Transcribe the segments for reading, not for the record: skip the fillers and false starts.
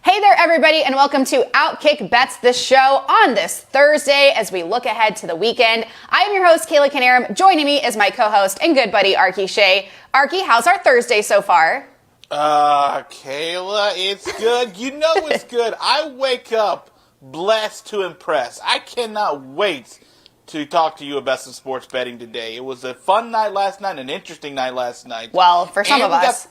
Hey there, everybody, and welcome to OutKick Bets, the show on this Thursday as we look ahead to the weekend. I am your host, Kayla Knierim. Joining me is my co-host and good buddy, Arky Shea. Arky, how's our Thursday so far? Kayla, it's good. You know it's good. I wake up blessed to impress. I cannot wait to talk to you about some sports betting today. It was a fun night last night, an interesting night last night. Well, for some of us.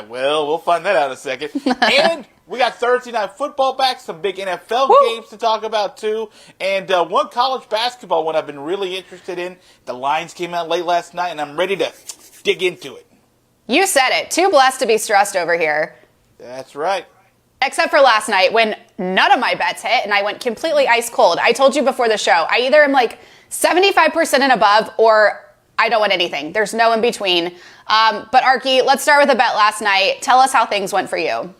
Well, we'll find that out in a second. And we got Thursday night football back, some big NFL games to talk about too, and one college basketball one I've been really interested in. The lines came out late last night, and I'm ready to dig into it. You said it. Too blessed to be stressed over here. That's right. Except for last night when none of my bets hit and I went completely ice cold. I told you before the show, I either am like 75% and above or I don't win anything. There's no in between. But Arky, let's start with a bet last night. Tell us how things went for you.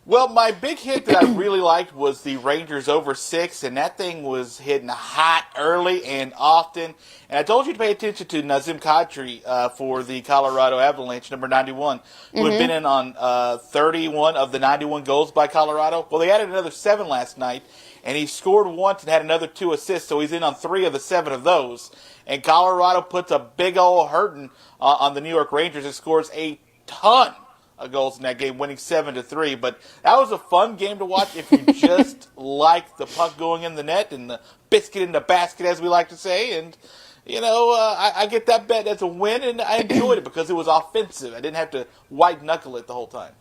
Well, my big hit that I really liked was the Rangers over 6, and that thing was hitting hot early and often. And I told you to pay attention to Nazem Kadri for the Colorado Avalanche, number 91, who had been in on 31 of the 91 goals by Colorado. Well, they added another 7 last night, and he scored once and had another 2 assists, so he's in on 3 of the 7 of those. And Colorado puts a big old hurting on the New York Rangers and scores a ton of goals in that game, winning 7-3. But that was a fun game to watch if you just like the puck going in the net and the biscuit in the basket, as we like to say. And, you know, I get that bet as a win, and I enjoyed it because it was offensive. I didn't have to white-knuckle it the whole time.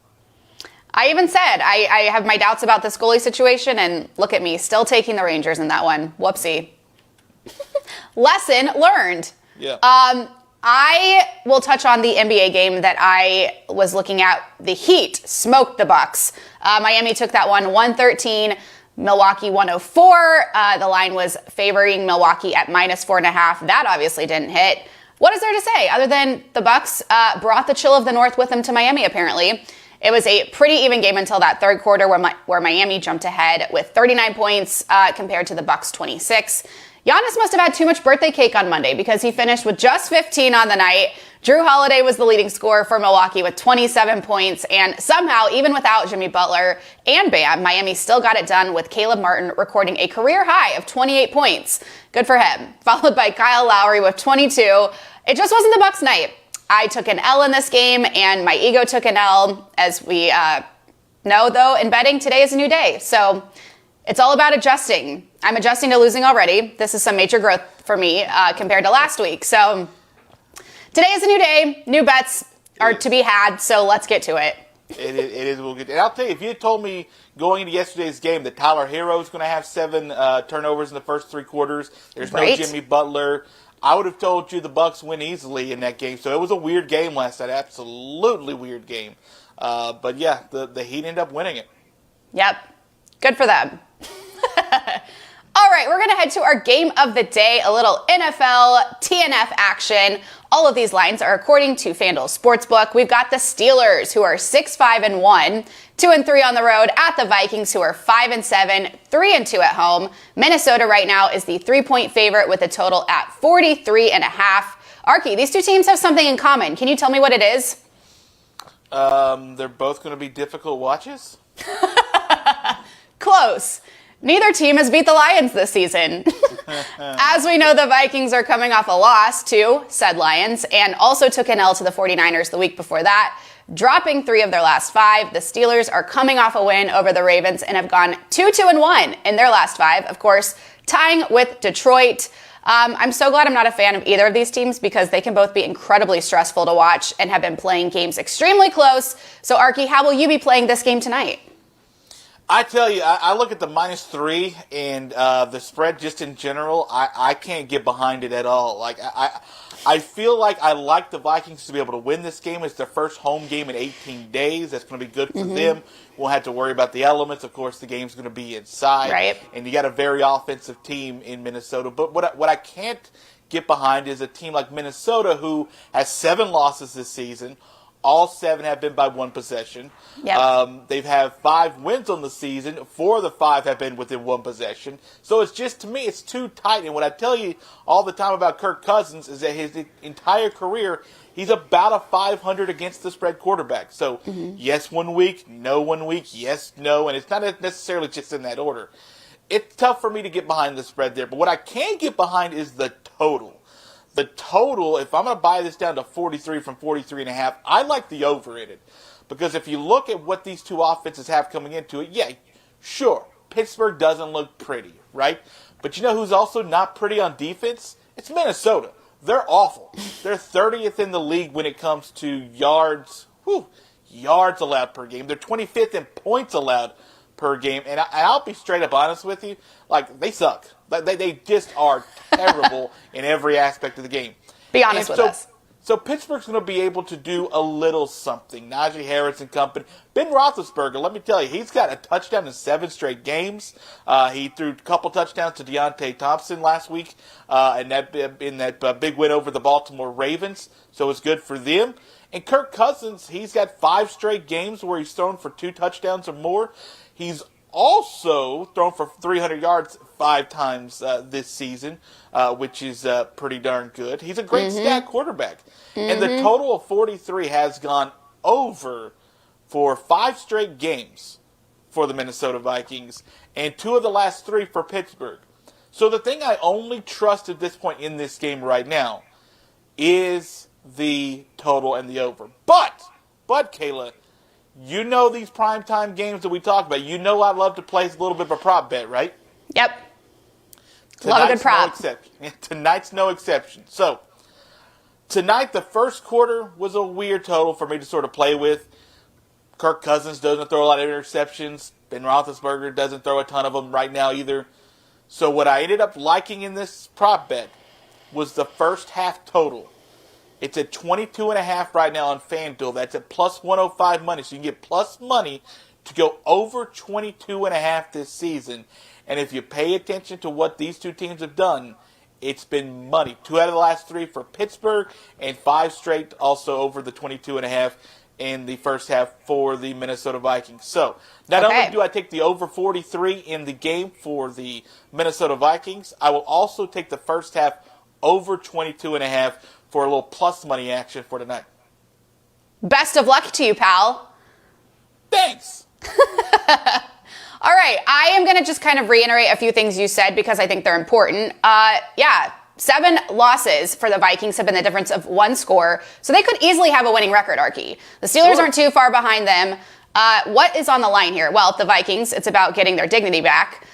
I even said I have my doubts about this goalie situation, and look at me, still taking the Rangers in that one. Whoopsie. Lesson learned. Yeah. I will touch on the NBA game that I was looking at. The Heat smoked the Bucs. Miami took that one 113, Milwaukee 104. The line was favoring Milwaukee at -4.5. That obviously didn't hit. What is there to say other than the Bucs brought the chill of the North with them to Miami, apparently. It was a pretty even game until that third quarter where Miami jumped ahead with 39 points compared to the Bucs 26. Giannis must have had too much birthday cake on Monday because he finished with just 15 on the night. Drew Holiday was the leading scorer for Milwaukee with 27 points. And somehow, even without Jimmy Butler and Bam, Miami still got it done with Caleb Martin recording a career high of 28 points. Good for him. Followed by Kyle Lowry with 22. It just wasn't the Bucs' night. I took an L in this game, and my ego took an L. As we know, though, in betting, today is a new day. So it's all about adjusting. I'm adjusting to losing already. This is some major growth for me compared to last week. So today is a new day. New bets are to be had, so let's get to it. It is real good. And I'll tell you, if you had told me going into yesterday's game that Tyler Hero is going to have 7 turnovers in the first 3 quarters, there's no Jimmy Butler, I would have told you the Bucs win easily in that game. So it was a weird game last night, absolutely weird game. But yeah, the Heat ended up winning it. Yep, good for them. All right, we're going to head to our game of the day, a little NFL TNF action. All of these lines are according to FanDuel Sportsbook. We've got the Steelers, who are 6-5-1, 2-3 on the road, at the Vikings, who are 5-7, 3-2 at home. Minnesota right now is the 3-point favorite with a total at 43.5. Arky, these two teams have something in common. Can you tell me what it is? They're both going to be difficult watches? Close. Neither team has beat the Lions this season. As we know, the Vikings are coming off a loss to said Lions and also took an L to the 49ers the week before that, dropping 3 of their last 5. The Steelers are coming off a win over the Ravens and have gone 2-1 in their last 5, of course, tying with Detroit. I'm so glad I'm not a fan of either of these teams because they can both be incredibly stressful to watch and have been playing games extremely close. So, Arky, how will you be playing this game tonight? I tell you, I look at the -3 and the spread just in general. I can't get behind it at all. Like I feel like I like the Vikings to be able to win this game. It's their first home game in 18 days. That's going to be good for them. Won't have to worry about the elements. Of course, the game's going to be inside, right? And you got a very offensive team in Minnesota. But what I can't get behind is a team like Minnesota who has 7 losses this season. All 7 have been by 1 possession. Yep. They've had 5 wins on the season. 4 of the 5 have been within 1 possession. So it's just, to me, it's too tight. And what I tell you all the time about Kirk Cousins is that his entire career, he's about a 500 against the spread quarterback. So yes 1 week, no 1 week, yes, no. And it's not necessarily just in that order. It's tough for me to get behind the spread there. But what I can get behind is the total. The total, if I'm going to buy this down to 43 from 43.5, I like the over in it. Because if you look at what these two offenses have coming into it, yeah, sure, Pittsburgh doesn't look pretty, right? But you know who's also not pretty on defense? It's Minnesota. They're awful. They're 30th in the league when it comes to yards allowed per game. They're 25th in points allowed per game. And I'll be straight up honest with you, like, they suck. They just are terrible in every aspect of the game. Be honest with us. So Pittsburgh's going to be able to do a little something. Najee Harris and company. Ben Roethlisberger, let me tell you, he's got a touchdown in 7 straight games. He threw a couple touchdowns to Deontay Thompson last week in that big win over the Baltimore Ravens. So it's good for them. And Kirk Cousins, he's got 5 straight games where he's thrown for 2 touchdowns or more. He's also thrown for 300 yards 5 times this season, which is pretty darn good. He's a great stat quarterback. And the total of 43 has gone over for 5 straight games for the Minnesota Vikings and 2 of the last 3 for Pittsburgh. So the thing I only trust at this point in this game right now is the total and the over. But Kayla, you know these primetime games that we talk about. You know I love to place a little bit of a prop bet, right? Yep. Love a good prop. No exception. Tonight's no exception. So, tonight, the first quarter was a weird total for me to sort of play with. Kirk Cousins doesn't throw a lot of interceptions. Ben Roethlisberger doesn't throw a ton of them right now either. So what I ended up liking in this prop bet was the first half total. It's at 22.5 right now on FanDuel. That's at plus 105 money. So you can get plus money to go over 22.5 this season. And if you pay attention to what these two teams have done, it's been money. 2 out of the last 3 for Pittsburgh and 5 straight also over the 22.5 in the first half for the Minnesota Vikings. So not only do I take the over 43 in the game for the Minnesota Vikings, I will also take the first half over 22.5 for a little plus money action for tonight. Best of luck to you, pal. Thanks. All right, I am going to just kind of reiterate a few things you said because I think they're important. 7 losses for the Vikings have been the difference of 1 score, so they could easily have a winning record, Arky. The Steelers aren't too far behind them. What is on the line here? Well, the Vikings, it's about getting their dignity back.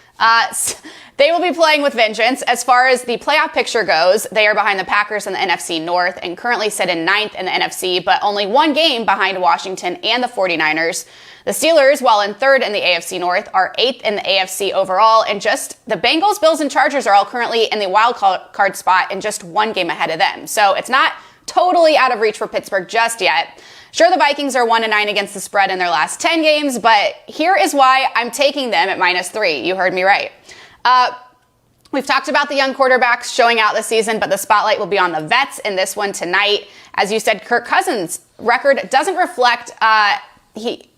They will be playing with vengeance. As far as the playoff picture goes, they are behind the Packers in the NFC North and currently sit in 9th in the NFC, but only 1 game behind Washington and the 49ers. The Steelers, while in 3rd in the AFC North, are 8th in the AFC overall, and just the Bengals, Bills, and Chargers are all currently in the wild card spot and just 1 game ahead of them. So it's not totally out of reach for Pittsburgh just yet. Sure, the Vikings are 1-9 against the spread in their last 10 games, but here is why I'm taking them at -3. You heard me right. We've talked about the young quarterbacks showing out this season, but the spotlight will be on the vets in this one tonight. As you said, Kirk Cousins' record doesn't reflect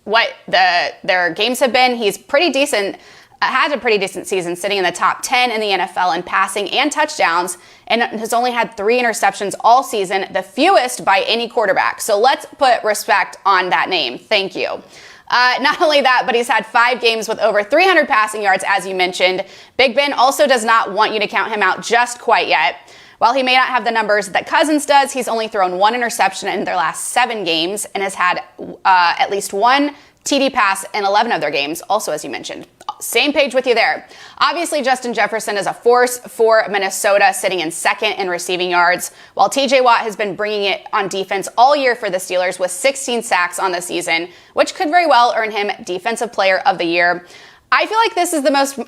what their games have been. He's pretty decent, had a pretty decent season, sitting in the top 10 in the NFL in passing and touchdowns, and has only had 3 interceptions all season, the fewest by any quarterback. So let's put respect on that name. Thank you. Not only that, but he's had 5 games with over 300 passing yards, as you mentioned. Big Ben also does not want you to count him out just quite yet. While he may not have the numbers that Cousins does, he's only thrown 1 interception in their last 7 games and has had at least 1 TD pass in 11 of their games, also as you mentioned. Same page with you there. Obviously, Justin Jefferson is a force for Minnesota, sitting in 2nd in receiving yards, while TJ Watt has been bringing it on defense all year for the Steelers with 16 sacks on the season, which could very well earn him Defensive Player of the Year. I feel like this is the most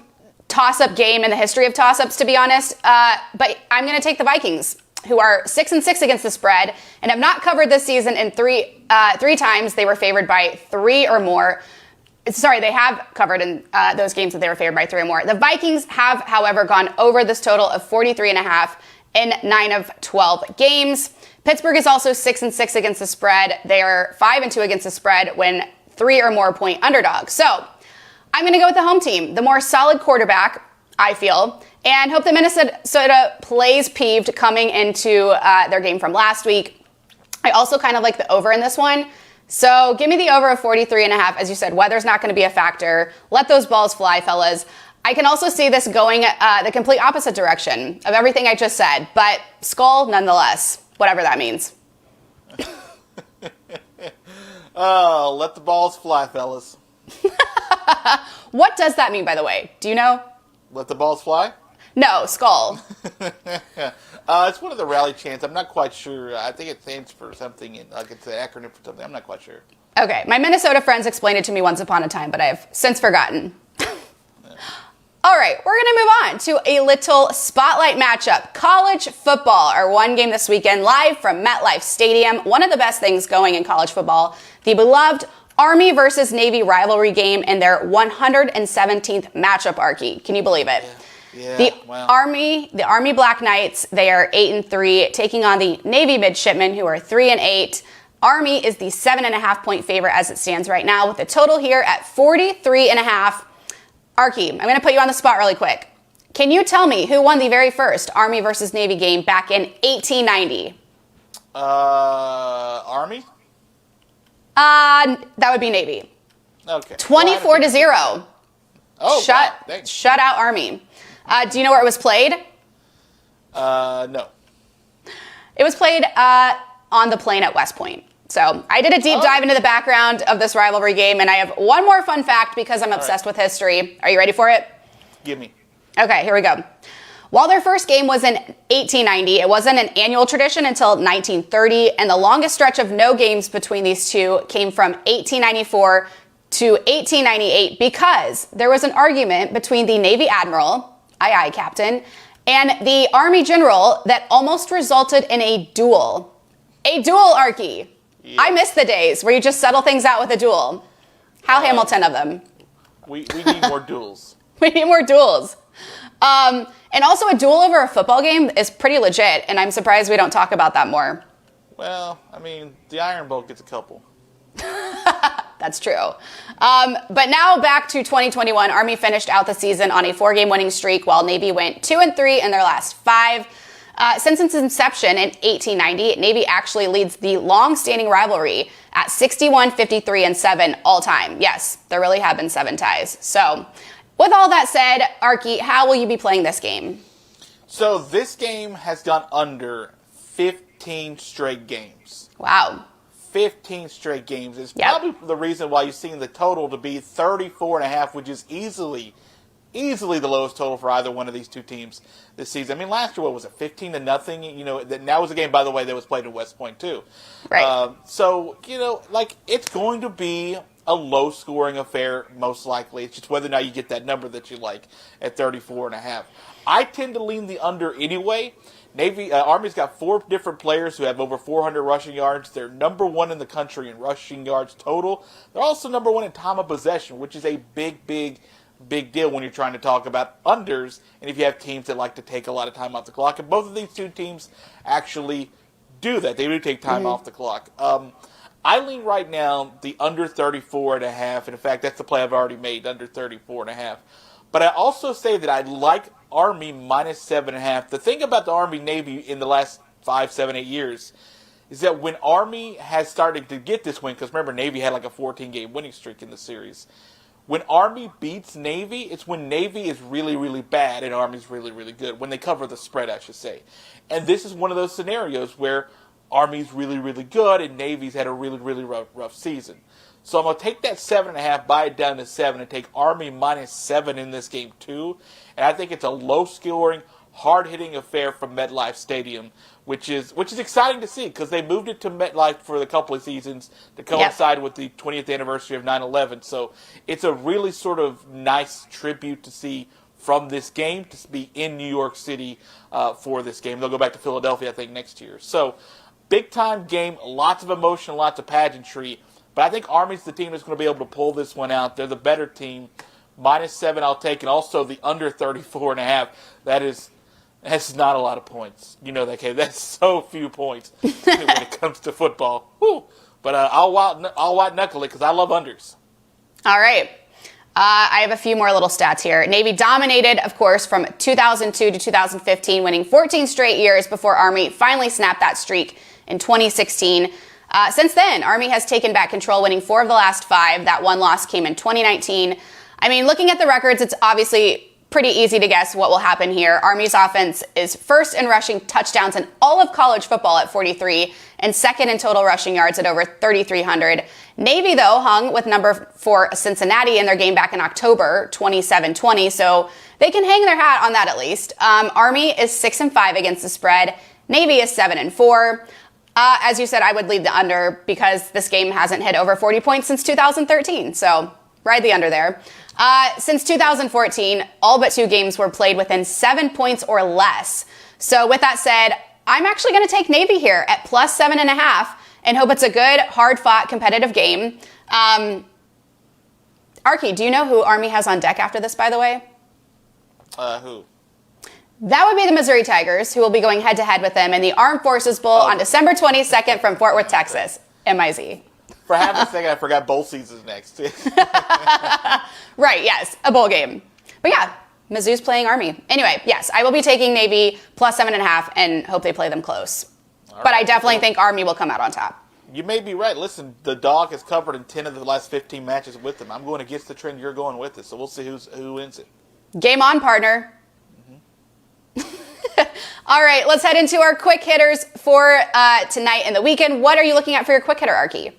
toss-up game in the history of toss-ups, to be honest, but I'm going to take the Vikings, who are 6-6 against the spread and have not covered this season in 3 times they were favored by 3 or more. Sorry, they have covered in those games that they were favored by 3 or more. The Vikings have, however, gone over this total of 43.5 in 9 of 12 games. Pittsburgh is also 6-6 against the spread. They are 5-2 against the spread when 3 or more point underdogs. So I'm going to go with the home team, the more solid quarterback, I feel, and hope that Minnesota plays peeved coming into their game from last week. I also kind of like the over in this one. So give me the over of 43.5. As you said, weather's not going to be a factor. Let those balls fly, fellas. I can also see this going the complete opposite direction of everything I just said, but skull nonetheless, whatever that means. Oh, let the balls fly, fellas. What does that mean, by the way? Do you know? Let the balls fly? No, skull. It's one of the rally chants. I'm not quite sure. I think it stands for something, like it's an acronym for something. I'm not quite sure. Okay, my Minnesota friends explained it to me once upon a time, but I have since forgotten. All right, we're going to move on to a little spotlight matchup. College football, our one game this weekend, live from MetLife Stadium. One of the best things going in college football, the beloved Army versus Navy rivalry game in their 117th matchup, Arky. Can you believe it? Yeah, wow. The Army Black Knights, they are 8-3, taking on the Navy Midshipmen, who are 3-8. Army is the 7.5-point favorite as it stands right now, with the total here at 43.5. Arky, I'm going to put you on the spot really quick. Can you tell me who won the very first Army versus Navy game back in 1890? Army? That would be Navy. Okay. 24-0. Oh, shut out Army. Do you know where it was played? No. It was played on the plane at West Point. So I did a deep dive into the background of this rivalry game, and I have one more fun fact because I'm obsessed with history. Are you ready for it? Give me. Okay, here we go. While their first game was in 1890, it wasn't an annual tradition until 1930, and the longest stretch of no games between these two came from 1894 to 1898 because there was an argument between the Navy Admiral, aye, Captain, and the Army General that almost resulted in a duel. A duel, Arky. Yeah. I miss the days where you just settle things out with a duel. How Hamilton of them. We need more duels. We need more duels. And also a duel over a football game is pretty legit, and I'm surprised we don't talk about that more. Well, I mean, the Iron Bowl gets a couple. That's true. But now back to 2021. Army finished out the season on a 4-game winning streak, while Navy went 2-3 in their last 5. Since its inception in 1890, Navy actually leads the long-standing rivalry at 61, 53, and 7 all time. Yes, there really have been 7 ties. So, with all that said, Arky, how will you be playing this game? So this game has gone under 15 straight games. Wow. 15 straight games. It's probably the reason why you're seeing the total to be 34.5, which is easily the lowest total for either one of these two teams this season. I mean, last year, what was it, 15-0? You know, that was a game, by the way, that was played in West Point, too. Right. So, you know, like, it's going to be a low-scoring affair, most likely. It's just whether or not you get that number that you like at 34.5. I tend to lean the under anyway. Army's got 4 different players who have over 400 rushing yards. They're number 1 in the country in rushing yards total. They're also number 1 in time of possession, which is a big deal when you're trying to talk about unders, and if you have teams that like to take a lot of time off the clock. And both of these two teams actually do that. They do take time off the clock. I lean right now the under 34.5, and in fact, that's the play I've already made, under 34.5. But I also say that I like Army minus 7.5. The thing about the Army-Navy in the last 5, 7, 8 years is that when Army has started to get this win, because remember, Navy had like a 14-game winning streak in the series. When Army beats Navy, it's when Navy is really, really bad and Army's really, really good. When they cover the spread, I should say. And this is one of those scenarios where Army's really, really good and Navy's had a really, really rough season. So I'm going to take that 7.5, buy it down to 7, and take Army minus 7 in this game too. And I think it's a low-scoring, hard-hitting affair from MetLife Stadium, which is exciting to see because they moved it to MetLife for a couple of seasons to coincide with the 20th anniversary of 9/11. So it's a really sort of nice tribute to see from this game to be in New York City for this game. They'll go back to Philadelphia, I think, next year. So big-time game, lots of emotion, lots of pageantry. But I think Army's the team that's going to be able to pull this one out. They're the better team. Minus 7 I'll take, and also the under 34.5. That's not a lot of points. You know that, Kay. That's so few points when it comes to football. Whew. But I'll white knuckle it because I love unders. All right. I have a few more little stats here. Navy dominated, of course, from 2002 to 2015, winning 14 straight years before Army finally snapped that streak in 2016. Since then, Army has taken back control, winning 4 of the last 5. That one loss came in 2019. I mean, looking at the records, it's obviously pretty easy to guess what will happen here. Army's offense is first in rushing touchdowns in all of college football at 43 and second in total rushing yards at over 3,300. Navy, though, hung with number 4 Cincinnati in their game back in October, 27-20, so they can hang their hat on that at least. Army is 6-5 against the spread. Navy is 7-4. As you said, I would lead the under because this game hasn't hit over 40 points since 2013, so ride the under there. Since 2014, all but 2 games were played within 7 points or less. So with that said, I'm actually going to take Navy here at plus 7.5 and hope it's a good, hard-fought, competitive game. Arky, do you know who Army has on deck after this, by the way? Who? That would be the Missouri Tigers, who will be going head-to-head with them in the Armed Forces Bowl on December 22nd from Fort Worth, Texas. MIZ. For half a second, I forgot bowl season's next. Right, yes, a bowl game. But yeah, Mizzou's playing Army. Anyway, yes, I will be taking Navy plus 7.5 and hope they play them close. But I definitely think Army will come out on top. You may be right. Listen, the dog is covered in 10 of the last 15 matches with them. I'm going against the trend. You're going with it. So we'll see who wins it. Game on, partner. All right, let's head into our quick hitters for tonight and the weekend. What are you looking at for your quick hitter, Arky?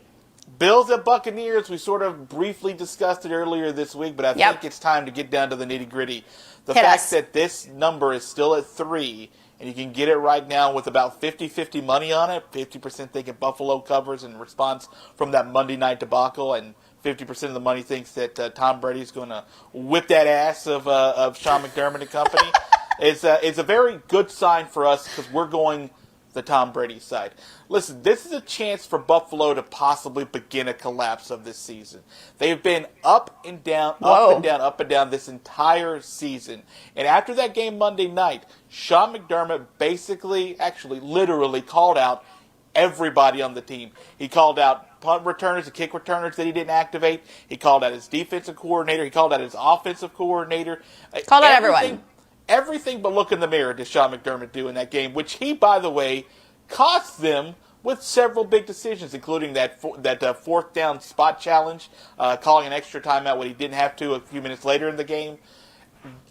Bills at Buccaneers. We sort of briefly discussed it earlier this week, but I think it's time to get down to the nitty-gritty. The fact that this number is still at 3, and you can get it right now with about 50-50 money on it. 50% thinking Buffalo covers in response from that Monday night debacle, and 50% of the money thinks that Tom Brady's going to whip that ass of Sean McDermott and company. It's a very good sign for us because we're going the Tom Brady side. Listen, this is a chance for Buffalo to possibly begin a collapse of this season. They've been up and down, up and down this entire season. And after that game Monday night, Sean McDermott literally called out everybody on the team. He called out punt returners and kick returners that he didn't activate. He called out his defensive coordinator. He called out his offensive coordinator. Called out everyone. Everything but look in the mirror did Sean McDermott do in that game, which he, by the way, cost them with several big decisions, including that fourth down spot challenge, calling an extra timeout when he didn't have to a few minutes later in the game.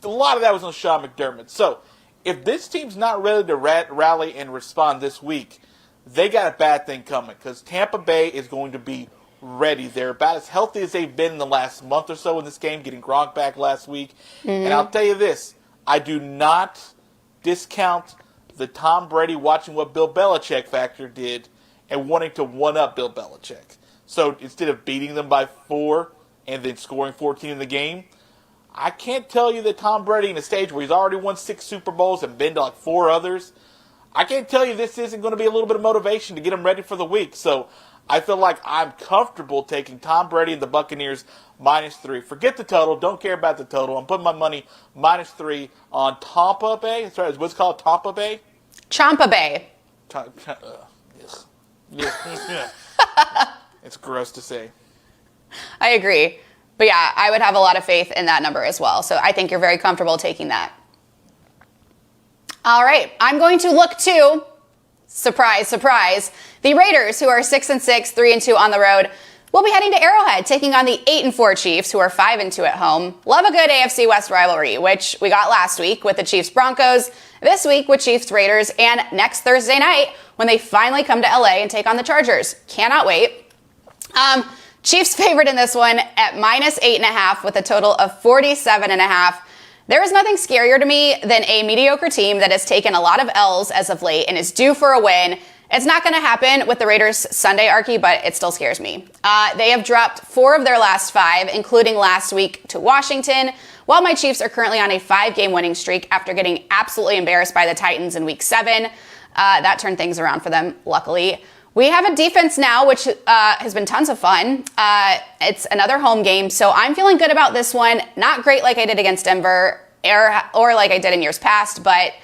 A lot of that was on Sean McDermott. So if this team's not ready to rally and respond this week, they got a bad thing coming because Tampa Bay is going to be ready. They're about as healthy as they've been in the last month or so in this game, getting Gronk back last week. Mm-hmm. And I'll tell you this, I do not discount the Tom Brady watching what Bill Belichick factor did and wanting to one-up Bill Belichick. So instead of beating them by 4 and then scoring 14 in the game, I can't tell you that Tom Brady in a stage where he's already won 6 Super Bowls and been to like 4 others, I can't tell you this isn't going to be a little bit of motivation to get him ready for the week. So I feel like I'm comfortable taking Tom Brady and the Buccaneers -3. Forget the total. Don't care about the total. I'm putting my money -3 on Tampa Bay. Sorry, what's it called? Tampa Bay? Champa Bay. It's gross to say. I agree. But yeah, I would have a lot of faith in that number as well. So I think you're very comfortable taking that. All right. I'm going to look to, surprise, surprise, the Raiders, who are 6-6, 3-2 on the road. We'll be heading to Arrowhead, taking on the 8-4 Chiefs, who are 5-2 at home. Love a good AFC West rivalry, which we got last week with the Chiefs-Broncos, this week with Chiefs-Raiders, and next Thursday night when they finally come to LA and take on the Chargers. Cannot wait. Chiefs favored in this one at -8.5 with a total of 47.5. There is nothing scarier to me than a mediocre team that has taken a lot of L's as of late and is due for a win. It's not going to happen with the Raiders Sunday, Arky, but it still scares me. They have dropped 4 of their last 5, including last week to Washington, while my Chiefs are currently on a 5-game winning streak after getting absolutely embarrassed by the Titans in Week 7. That turned things around for them, luckily. We have a defense now, which has been tons of fun. It's another home game, so I'm feeling good about this one. Not great like I did against Denver or like I did in years past, but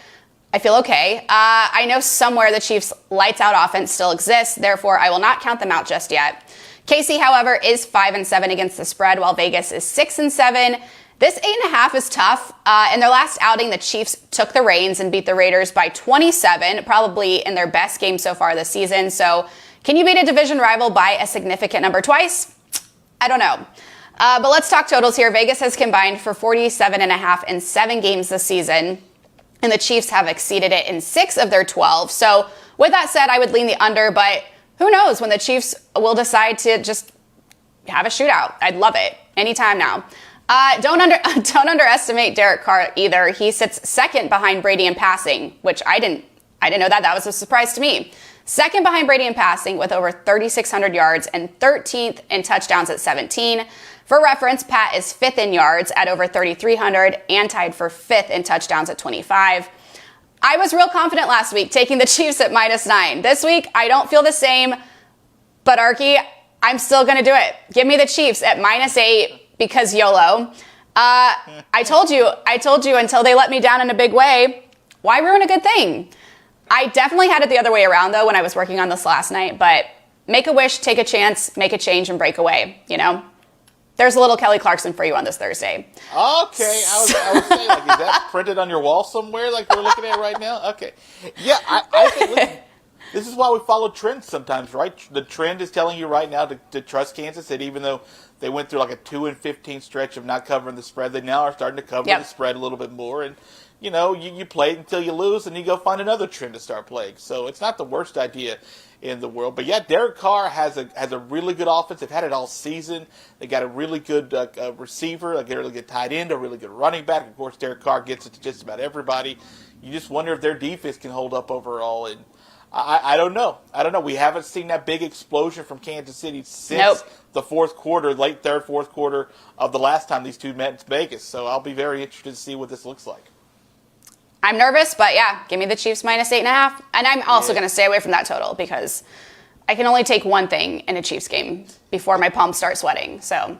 I feel okay. I know somewhere the Chiefs' lights out offense still exists. Therefore, I will not count them out just yet. KC, however, is 5-7 against the spread, while Vegas is 6-7. This 8.5 is tough. In their last outing, the Chiefs took the reins and beat the Raiders by 27, probably in their best game so far this season. So can you beat a division rival by a significant number twice? I don't know. But let's talk totals here. Vegas has combined for 47.5 in 7 games this season, and the Chiefs have exceeded it in 6 of their 12. So with that said, I would lean the under, but who knows when the Chiefs will decide to just have a shootout. I'd love it anytime now. Don't underestimate Derek Carr either. He sits second behind Brady in passing, which I didn't know that. That was a surprise to me. Second behind Brady in passing with over 3,600 yards and 13th in touchdowns at 17. For reference, Pat is 5th in yards at over 3,300 and tied for 5th in touchdowns at 25. I was real confident last week taking the Chiefs at -9. This week, I don't feel the same, but Arky, I'm still going to do it. Give me the Chiefs at -8 because YOLO. I told you until they let me down in a big way, why ruin a good thing? I definitely had it the other way around, though, when I was working on this last night, but make a wish, take a chance, make a change, and break away, you know? There's a little Kelly Clarkson for you on this Thursday. Okay, I was saying, like, is that printed on your wall somewhere like we're looking at right now? Okay. Yeah, I think, listen, this is why we follow trends sometimes, right? The trend is telling you right now to trust Kansas City, even though they went through like a 2-15 stretch of not covering the spread. They now are starting to cover the spread a little bit more. And, you know, you play it until you lose, and you go find another trend to start playing. So it's not the worst idea in the world. But, yeah, Derek Carr has a really good offense. They've had it all season. They got a really good receiver, a really good tight end, a really good running back. Of course, Derek Carr gets it to just about everybody. You just wonder if their defense can hold up overall. And I don't know. We haven't seen that big explosion from Kansas City since the fourth quarter, late third, fourth quarter of the last time these two met in Vegas. So I'll be very interested to see what this looks like. I'm nervous, but yeah, give me the Chiefs -8.5. And I'm also going to stay away from that total because I can only take one thing in a Chiefs game before my palms start sweating. So,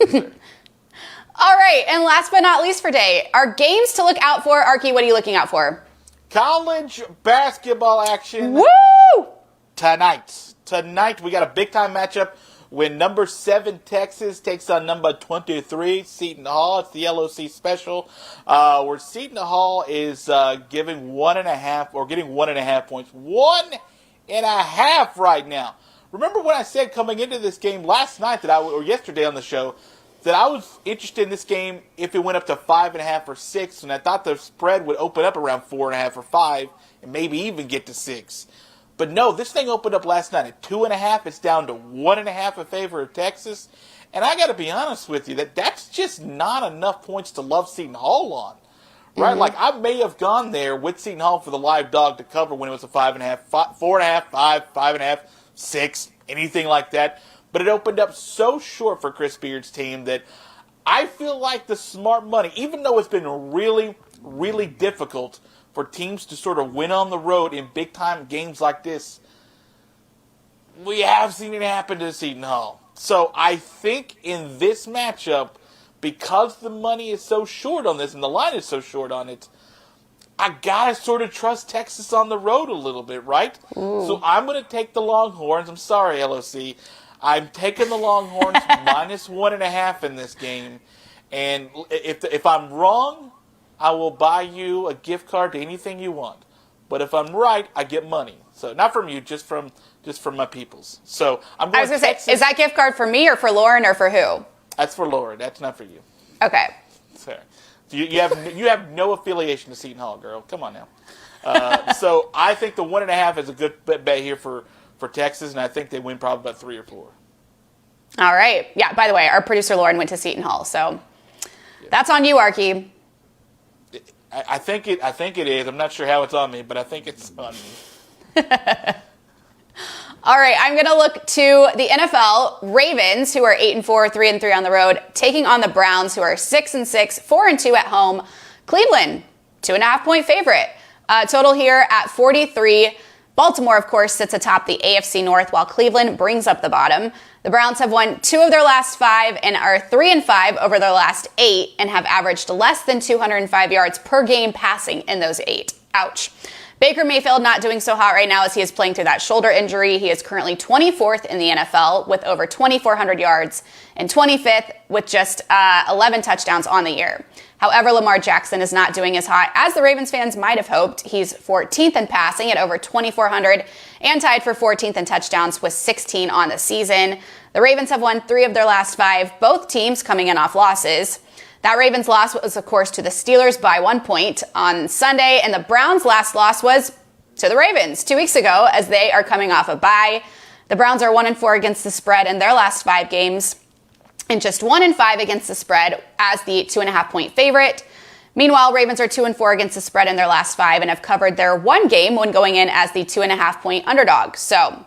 all right. And last but not least for today, our games to look out for. Arky, what are you looking out for? College basketball action. Woo! Tonight we got a big time matchup when number 7 Texas takes on number 23 Seton Hall. It's the LOC special, where Seton Hall is giving 1.5 or getting 1.5 points. 1.5 right now. Remember when I said coming into this game last night or yesterday on the show that I was interested in this game if it went up to 5.5 or 6, and I thought the spread would open up around 4.5 or 5, and maybe even get to 6. But no, this thing opened up last night at 2.5. It's down to 1.5 in favor of Texas. And I got to be honest with you, that's just not enough points to love Seton Hall on. Right? Mm-hmm. Like, I may have gone there with Seton Hall for the live dog to cover when it was a 5.5, 4.5, 5, 5.5, 6, anything like that. But it opened up so short for Chris Beard's team that I feel like the smart money, even though it's been really, really difficult for teams to sort of win on the road in big-time games like this, we have seen it happen to Seton Hall. So I think in this matchup, because the money is so short on this and the line is so short on it, I got to sort of trust Texas on the road a little bit, right? Ooh. So I'm going to take the Longhorns. I'm sorry, LOC. I'm taking the Longhorns -1.5 in this game. And if I'm wrong, I will buy you a gift card to anything you want. But if I'm right, I get money. So not from you, just from my peoples. So I'm going. I was going to say, is that gift card for me or for Lauren or for who? That's for Lauren. That's not for you. Okay. Sorry. So you have no affiliation to Seton Hall, girl. Come on now. So I think the 1.5 is a good bet here for Texas, and I think they win probably about 3 or 4. All right. Yeah. By the way, our producer Lauren went to Seton Hall, so that's on you, Arky. I think it is. I'm not sure how it's on me, but I think it's on me. All right, I'm going to look to the NFL. Ravens, who are 8-4, 3-3 on the road, taking on the Browns, who are 6-6, 4-2 at home. Cleveland, 2.5-point favorite. Total here at 43. Baltimore, of course, sits atop the AFC North, while Cleveland brings up the bottom. The Browns have won 2 of their last 5 and are 3-5 over their last 8 and have averaged less than 205 yards per game passing in those 8. Ouch. Baker Mayfield not doing so hot right now as he is playing through that shoulder injury. He is currently 24th in the NFL with over 2,400 yards and 25th with just 11 touchdowns on the year. However, Lamar Jackson is not doing as hot as the Ravens fans might have hoped. He's 14th in passing at over 2,400 and tied for 14th in touchdowns with 16 on the season. The Ravens have won 3 of their last 5, both teams coming in off losses. That Ravens loss was, of course, to the Steelers by 1 point on Sunday, and the Browns' last loss was to the Ravens 2 weeks ago as they are coming off a bye. The Browns are 1-4 against the spread in their last 5 games and just 1-5 against the spread as the 2.5-point favorite. Meanwhile, Ravens are 2-4 against the spread in their last 5 and have covered their 1 game when going in as the 2.5-point underdog. So,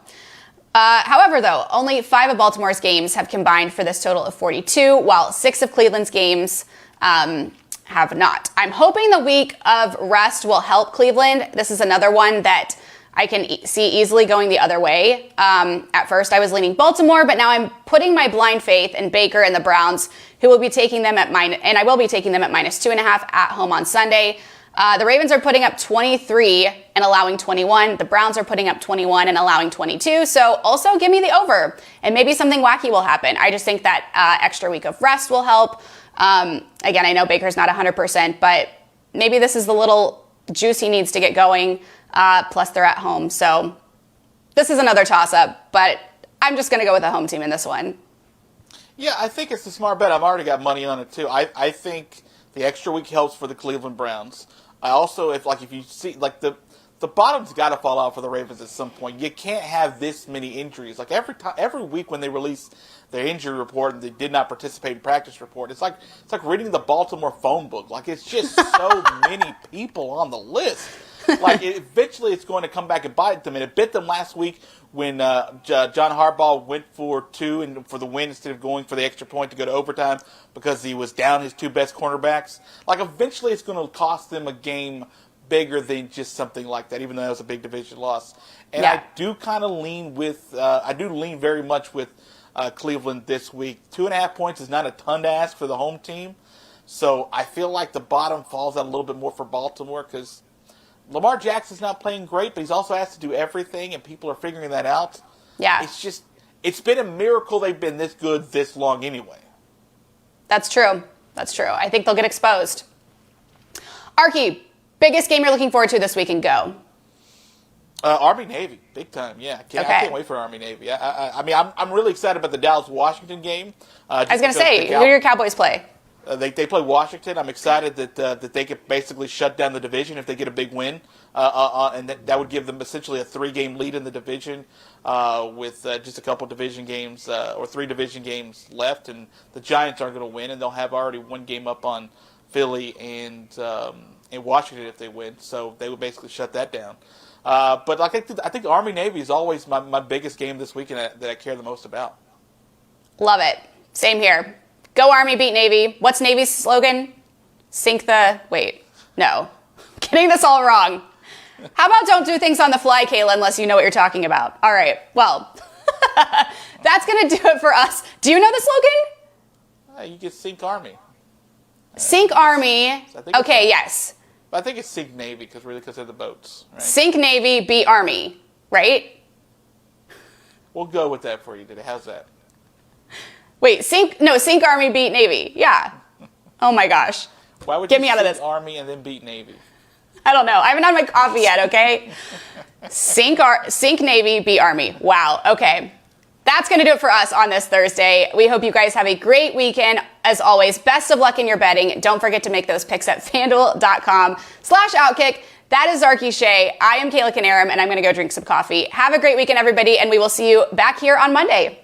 however, though, only 5 of Baltimore's games have combined for this total of 42, while 6 of Cleveland's games have not. I'm hoping the week of rest will help Cleveland. This is another one that I can see easily going the other way. At first, I was leaning Baltimore, but now I'm putting my blind faith in Baker and the Browns, who will be taking them at and I will be taking them at -2.5 at home on Sunday. The Ravens are putting up 23 and allowing 21. The Browns are putting up 21 and allowing 22. So also give me the over, and maybe something wacky will happen. I just think that extra week of rest will help. Again, I know Baker's not 100%, but maybe this is the little juice he needs to get going. Plus they're at home. So this is another toss-up, but I'm just going to go with the home team in this one. Yeah, I think it's a smart bet. I've already got money on it, too. I think the extra week helps for the Cleveland Browns. I also, if you see, like, the bottom's got to fall out for the Ravens at some point. You can't have this many injuries. Like, every week when they release their injury report and they did not participate in practice report, it's like reading the Baltimore phone book. Like, it's just so many people on the list. Like, eventually it's going to come back and bite them. And it bit them last week when John Harbaugh went for 2 and for the win instead of going for the extra point to go to overtime because he was down his 2 best cornerbacks. Like, eventually it's going to cost them a game bigger than just something like that, even though that was a big division loss. And yeah. I do kind of lean very much with Cleveland this week. 2.5 points is not a ton to ask for the home team. So I feel like the bottom falls out a little bit more for Baltimore because Lamar Jackson's not playing great, but he's also asked to do everything, and people are figuring that out. Yeah. It's been a miracle they've been this good this long anyway. That's true. I think they'll get exposed. Arky, biggest game you're looking forward to this week and go? Army-Navy, big time, yeah. I can't wait for Army-Navy. I mean, I'm really excited about the Dallas-Washington game. I was going to say, who do your Cowboys play? They play Washington. I'm excited that they could basically shut down the division if they get a big win, and that would give them essentially a 3-game lead in the division with just a couple division games or 3 division games left, and the Giants aren't going to win, and they'll have already 1 game up on Philly and Washington if they win, so they would basically shut that down. But I think Army-Navy is always my biggest game this weekend that I care the most about. Love it. Same here. Go Army, beat Navy. What's Navy's slogan? No. Getting this all wrong. How about don't do things on the fly, Kayla, unless you know what you're talking about? All right, well, that's going to do it for us. Do you know the slogan? You get Sink Army. Sink Army. Okay, yes. I think it's Sink Navy because they're the boats. Right? Sink Navy, beat Army, right? We'll go with that for you today. How's that? Wait, Sink Army, beat Navy. Yeah. Oh my gosh. Why would Get you me out of this. Army and then beat Navy? I don't know. I haven't had my coffee yet, okay? Sink Navy, beat Army. Wow, okay. That's going to do it for us on this Thursday. We hope you guys have a great weekend. As always, best of luck in your betting. Don't forget to make those picks at FanDuel.com/OutKick. That is Arky Shea. I am Kayla Knierim, and I'm going to go drink some coffee. Have a great weekend, everybody, and we will see you back here on Monday.